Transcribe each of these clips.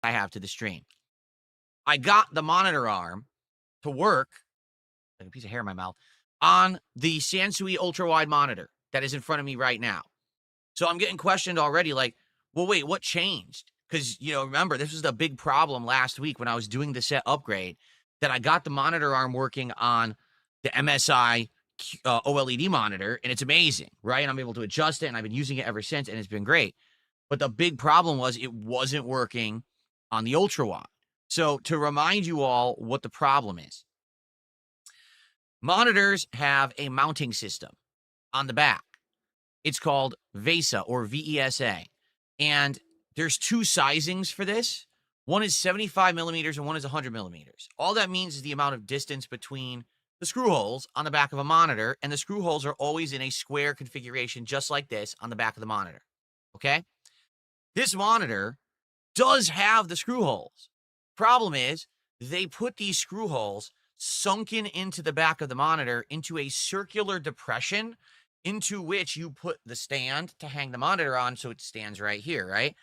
I have to the stream. I got the monitor arm to work, like a piece of hair in my mouth, on the Sansui ultra wide monitor that is in front of me right now. So I'm getting questioned already, like, well, wait, what changed? Because, remember, this was the big problem last week when I was doing the set upgrade, that I got the monitor arm working on the MSI OLED monitor, and it's amazing, right? And I'm able to adjust it, and I've been using it ever since, and it's been great. But the big problem was it wasn't working on the ultra wide. So to remind you all what the problem is, monitors have a mounting system on the back. It's called VESA or VESA. And there's two sizings for this. One is 75 millimeters and one is 100 millimeters. All that means is the amount of distance between the screw holes on the back of a monitor, and the screw holes are always in a square configuration just like this on the back of the monitor, okay? This monitor does have the screw holes. Problem is, they put these screw holes sunken into the back of the monitor into a circular depression into which you put the stand to hang the monitor on so it stands right here, right?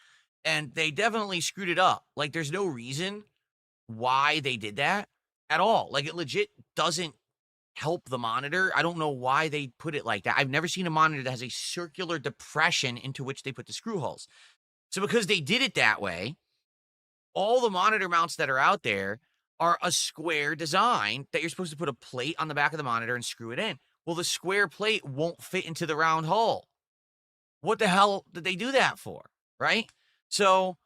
And they definitely screwed it up. Like, there's no reason why they did that at all. Like, it legit doesn't help the monitor. I don't know why they put it like that. I've never seen a monitor that has a circular depression into which they put the screw holes. So because they did it that way, all the monitor mounts that are out there are a square design that you're supposed to put a plate on the back of the monitor and screw it in. Well, the square plate won't fit into the round hole. What the hell did they do that for, right? So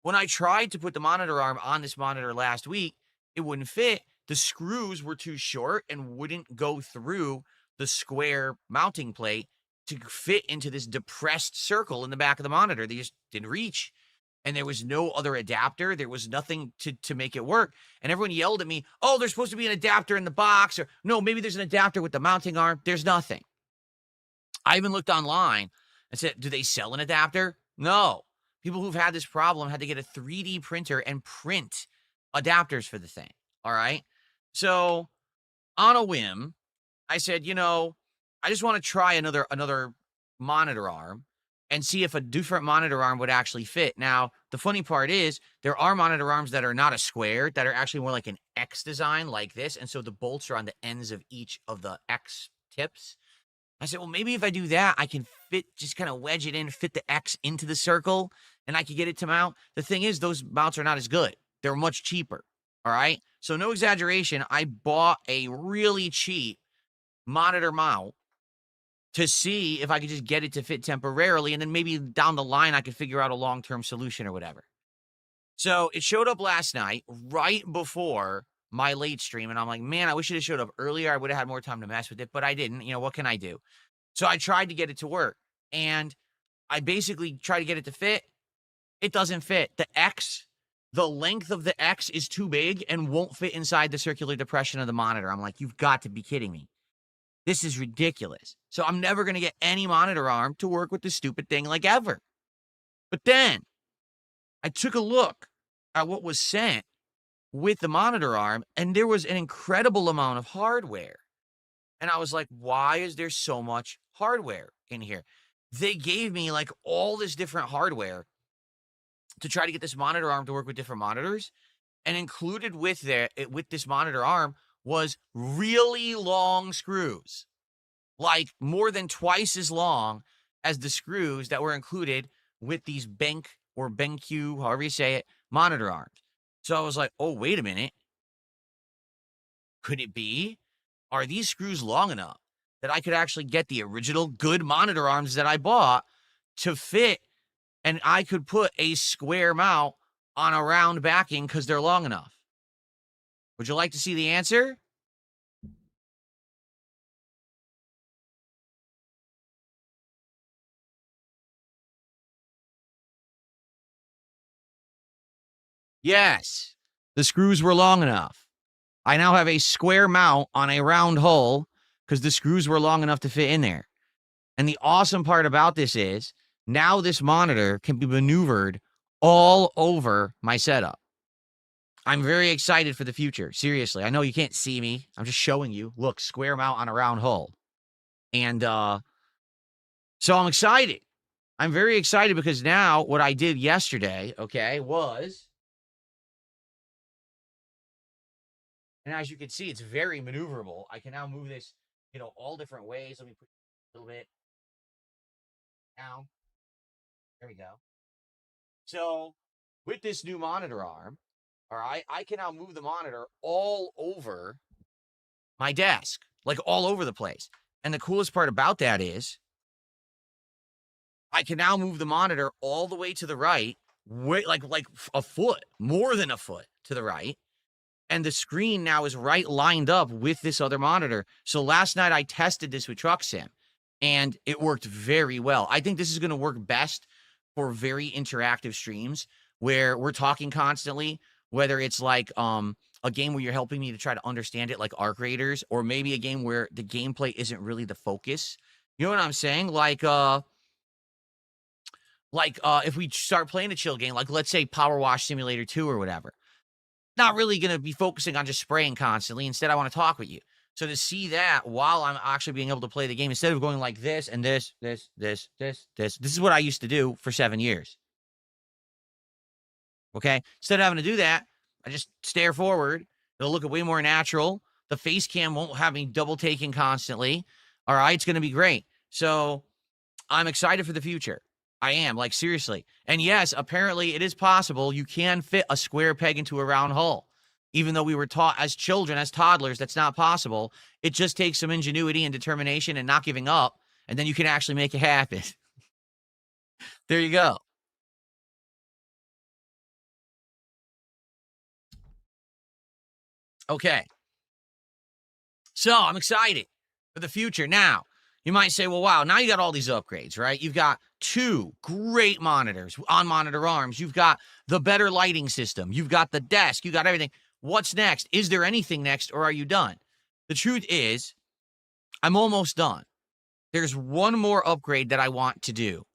when I tried to put the monitor arm on this monitor last week, it wouldn't fit. The screws were too short and wouldn't go through the square mounting plate to fit into this depressed circle in the back of the monitor. They just didn't reach. And there was no other adapter. There was nothing to make it work. And everyone yelled at me, oh, there's supposed to be an adapter in the box. Or no, maybe there's an adapter with the mounting arm. There's nothing. I even looked online and said, do they sell an adapter? No. People who've had this problem had to get a 3D printer and print adapters for the thing. All right. So on a whim, I said, I just want to try another monitor arm and see if a different monitor arm would actually fit. Now, the funny part is there are monitor arms that are not a square, that are actually more like an X design like this. And so the bolts are on the ends of each of the X tips. I said, well, maybe if I do that, I can just kind of wedge it in, fit the X into the circle, and I can get it to mount. The thing is, those mounts are not as good. They're much cheaper. All right. So no exaggeration. I bought a really cheap monitor mount to see if I could just get it to fit temporarily. And then maybe down the line, I could figure out a long-term solution or whatever. So it showed up last night, right before my late stream. And I'm like, man, I wish it had showed up earlier. I would have had more time to mess with it, but I didn't. What can I do? So I tried to get it to work, and I basically tried to get it to fit. It doesn't fit. The length of the X is too big and won't fit inside the circular depression of the monitor. I'm like, you've got to be kidding me. This is ridiculous. So I'm never going to get any monitor arm to work with this stupid thing like ever. But then I took a look at what was sent with the monitor arm, and there was an incredible amount of hardware. And I was like, why is there so much hardware in here? They gave me like all this different hardware to try to get this monitor arm to work with different monitors. And included with this monitor arm was really long screws, like more than twice as long as the screws that were included with these Benq or BenQ, however you say it, monitor arms. So I was like, oh, wait a minute. Could it be? Are these screws long enough that I could actually get the original good monitor arms that I bought to fit, and I could put a square mount on a round backing because they're long enough? Would you like to see the answer? Yes, the screws were long enough. I now have a square mount on a round hole because the screws were long enough to fit in there. And the awesome part about this is now this monitor can be maneuvered all over my setup. I'm very excited for the future. Seriously, I know you can't see me. I'm just showing you. Look, square mount on a round hole. And so I'm excited. I'm very excited because now what I did yesterday, okay, was And as you can see, it's very maneuverable. I can now move this, all different ways. Let me push a little bit down. There we go. So with this new monitor arm, all right, I can now move the monitor all over my desk, like all over the place. And the coolest part about that is I can now move the monitor all the way to the right, like a foot, more than a foot to the right. And the screen now is right lined up with this other monitor. So last night I tested this with Truck Sim, and it worked very well. I think this is going to work best for very interactive streams where we're talking constantly, whether it's like a game where you're helping me to try to understand it, like Arc Raiders, or maybe a game where the gameplay isn't really the focus. You know what I'm saying? Like if we start playing a chill game, like let's say Power Wash Simulator 2 or whatever, not really going to be focusing on just spraying constantly. Instead, I want to talk with you. So to see that while I'm actually being able to play the game, instead of going like this and this is what I used to do for 7 years. Okay. Instead of having to do that, I just stare forward. It'll look way more natural. The face cam won't have me double taking constantly. All right. It's going to be great. So I'm excited for the future. I am, like, seriously. And yes, apparently it is possible you can fit a square peg into a round hole. Even though we were taught as children, as toddlers, that's not possible. It just takes some ingenuity and determination and not giving up, and then you can actually make it happen. There you go. Okay. So I'm excited for the future. Now, you might say, well, wow, now you got all these upgrades, right? You've got 2 great monitors on monitor arms. You've got the better lighting system. You've got the desk. You got everything. What's next? Is there anything next, or are you done? The truth is, I'm almost done. There's one more upgrade that I want to do.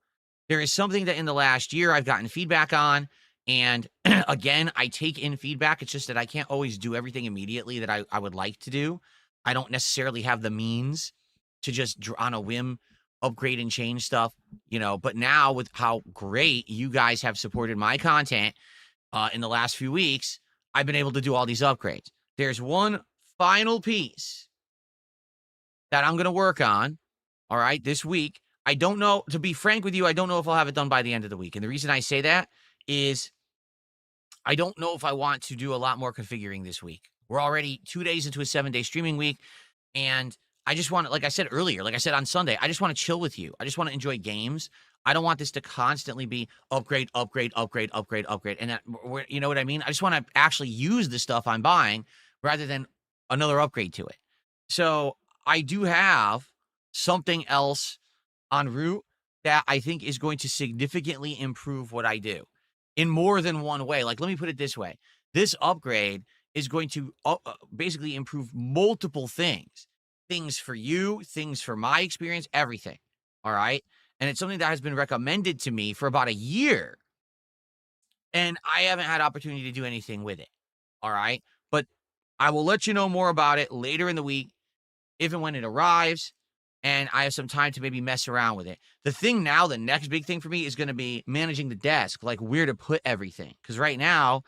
There is something that in the last year I've gotten feedback on. And again, I take in feedback. It's just that I can't always do everything immediately that I would like to do. I don't necessarily have the means to just on a whim upgrade and change stuff, but now with how great you guys have supported my content in the last few weeks, I've been able to do all these upgrades. There's one final piece that I'm going to work on, all right, this week. I don't know, to be frank with you, I don't know if I'll have it done by the end of the week. And the reason I say that is I don't know if I want to do a lot more configuring this week. We're already 2 days into a 7-day streaming week, and I just want to, like I said earlier, like I said on Sunday, I just want to chill with you. I just want to enjoy games. I don't want this to constantly be upgrade. And that, you know what I mean? I just want to actually use the stuff I'm buying rather than another upgrade to it. So I do have something else en route that I think is going to significantly improve what I do in more than one way. Like, let me put it this way. This upgrade is going to basically improve multiple things. Things for you, things for my experience, everything. All right. And it's something that has been recommended to me for about a year. And I haven't had opportunity to do anything with it. All right. But I will let you know more about it later in the week, if and when it arrives, and I have some time to maybe mess around with it. The thing now, the next big thing for me is going to be managing the desk, like where to put everything. Because right now,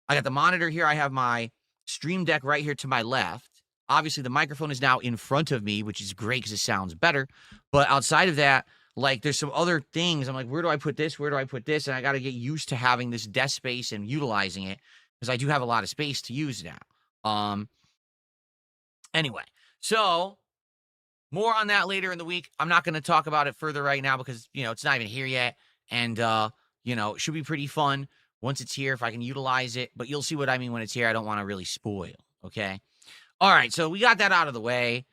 I got the monitor here. I have my Stream Deck right here to my left. Obviously, the microphone is now in front of me, which is great because it sounds better. But outside of that, like, there's some other things. I'm like, where do I put this? Where do I put this? And I got to get used to having this desk space and utilizing it because I do have a lot of space to use now. Anyway, so more on that later in the week. I'm not going to talk about it further right now because, it's not even here yet. And, it should be pretty fun once it's here if I can utilize it. But you'll see what I mean when it's here. I don't want to really spoil, okay? All right, so we got that out of the way.